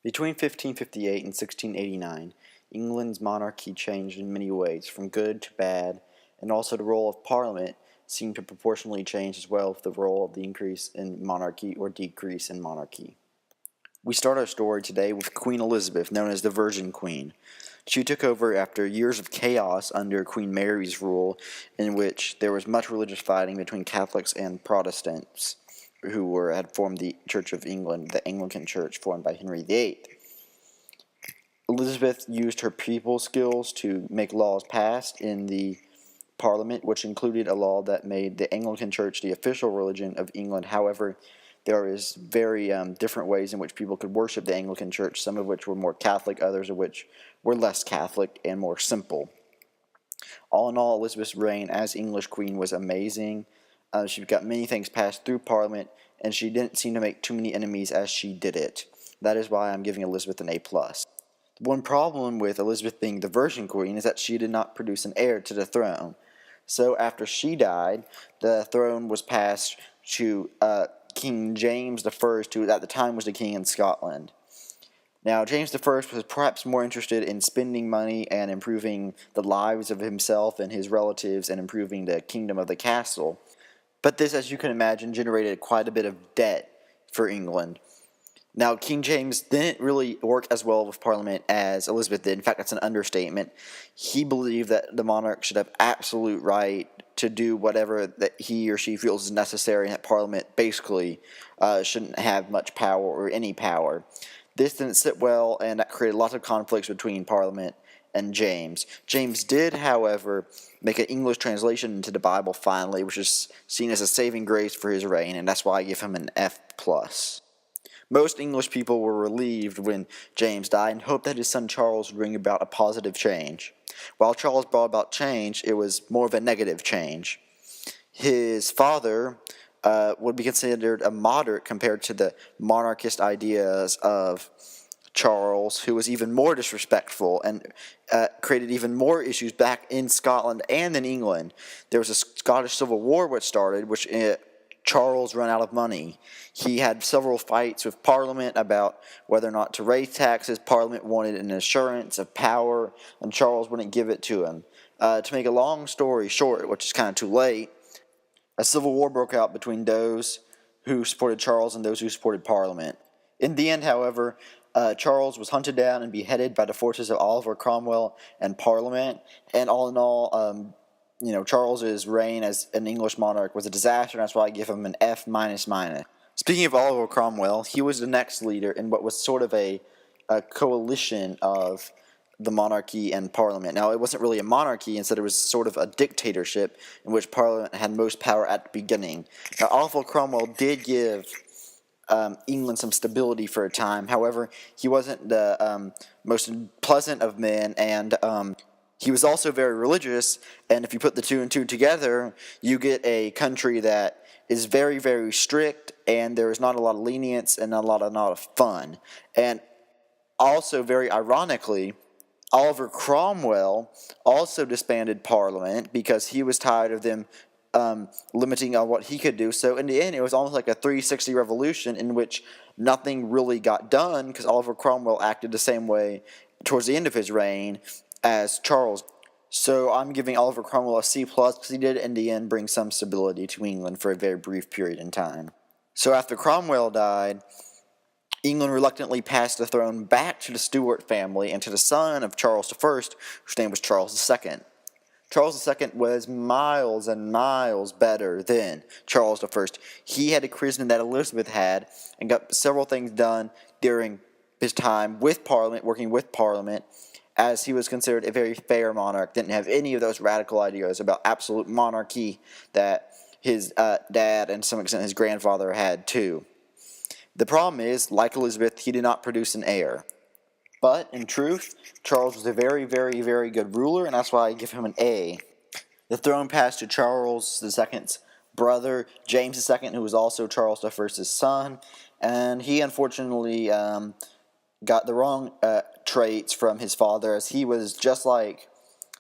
Between 1558 and 1689, England's monarchy changed in many ways, from good to bad, and also the role of Parliament seemed to proportionally change as well with the role of the increase in monarchy or decrease in monarchy. We start our story today with Queen Elizabeth, known as the Virgin Queen. She took over after years of chaos under Queen Mary's rule, in which there was much religious fighting between Catholics and Protestants, who had formed the Church of England, the Anglican Church formed by Henry VIII. Elizabeth used her people skills to make laws passed in the Parliament, which included a law that made the Anglican Church the official religion of England. However, there is very different ways in which people could worship the Anglican Church, some of which were more Catholic, others of which were less Catholic and more simple. All in all, Elizabeth's reign as English Queen was amazing. She got many things passed through Parliament, and she didn't seem to make too many enemies as she did it. That is why I'm giving Elizabeth an A+. One problem with Elizabeth being the Virgin Queen is that she did not produce an heir to the throne. So after she died, the throne was passed to King James I, who at the time was the king in Scotland. Now, James I was perhaps more interested in spending money and improving the lives of himself and his relatives and improving the kingdom of the castle. But this, as you can imagine, generated quite a bit of debt for England. Now, King James didn't really work as well with Parliament as Elizabeth did. In fact, that's an understatement. He believed that the monarch should have absolute right to do whatever that he or she feels is necessary, and that Parliament basically shouldn't have much power or any power. This didn't sit well, and that created lots of conflicts between Parliament and James. James did, however, make an English translation into the Bible finally, which is seen as a saving grace for his reign, and that's why I give him an F+. Most English people were relieved when James died and hoped that his son Charles would bring about a positive change. While Charles brought about change, it was more of a negative change. His father would be considered a moderate compared to the monarchist ideas of Charles, who was even more disrespectful and created even more issues back in Scotland and in England. There was a Scottish Civil War which started, which Charles ran out of money. He had several fights with Parliament about whether or not to raise taxes. Parliament wanted an assurance of power, and Charles wouldn't give it to him. To make a long story short, which is kind of too late, a civil war broke out between those who supported Charles and those who supported Parliament. In the end, however, Charles was hunted down and beheaded by the forces of Oliver Cromwell and Parliament, and all in all, Charles's reign as an English monarch was a disaster, and that's why I give him an F-. Speaking of Oliver Cromwell, he was the next leader in what was sort of a coalition of the monarchy and Parliament. Now, it wasn't really a monarchy, instead it was sort of a dictatorship in which Parliament had most power at the beginning. Now, Oliver Cromwell did give England some stability for a time. However, he wasn't the most pleasant of men, and he was also very religious, and if you put the two and two together, you get a country that is very, very strict, and there is not a lot of lenience and not a lot of fun. And also, very ironically, Oliver Cromwell also disbanded Parliament because he was tired of them limiting on what he could do. So in the end, it was almost like a 360 revolution in which nothing really got done because Oliver Cromwell acted the same way towards the end of his reign as Charles. So I'm giving Oliver Cromwell a C+ because he did in the end bring some stability to England for a very brief period in time. So after Cromwell died, England reluctantly passed the throne back to the Stuart family and to the son of Charles I, whose name was Charles II. Charles II was miles and miles better than Charles I. He had the charisma that Elizabeth had and got several things done during his time with Parliament, working with Parliament, as he was considered a very fair monarch, didn't have any of those radical ideas about absolute monarchy that his dad and to some extent his grandfather had too. The problem is, like Elizabeth, he did not produce an heir. But, in truth, Charles was a very, very, very good ruler, and that's why I give him an A. The throne passed to Charles II's brother, James II, who was also Charles I's son, and he unfortunately got the wrong traits from his father, as he was just like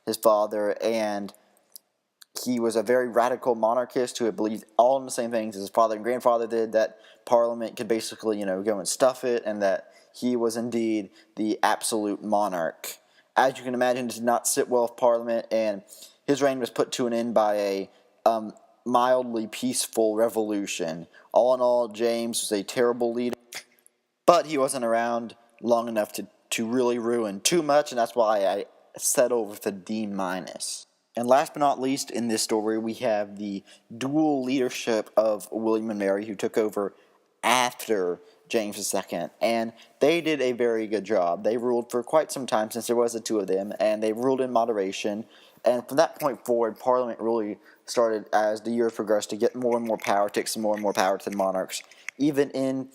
his father, and he was a very radical monarchist who had believed all in the same things as his father and grandfather did, that Parliament could basically, go and stuff it, and that he was indeed the absolute monarch. As you can imagine, it did not sit well with Parliament, and his reign was put to an end by a mildly peaceful revolution. All in all, James was a terrible leader, but he wasn't around long enough to really ruin too much, and that's why I settled with a D-. And last but not least, in this story, we have the dual leadership of William and Mary, who took over after James II, and they did a very good job. They ruled for quite some time, since there was the two of them, and they ruled in moderation. And from that point forward, Parliament really started, as the years progressed, to get more and more power, take some more and more power to the monarchs. Even in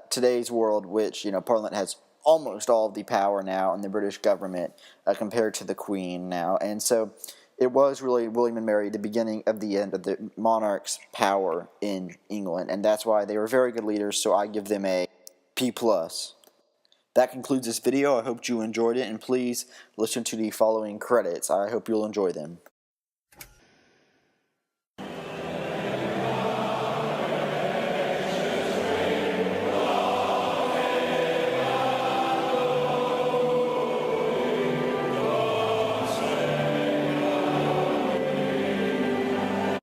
today's world, which, Parliament has almost all of the power now in the British government compared to the Queen now. And so it was really William and Mary, the beginning of the end of the monarch's power in England, and that's why they were very good leaders, so I give them a P+. That concludes this video. I hope you enjoyed it, and please listen to the following credits. I hope you'll enjoy them.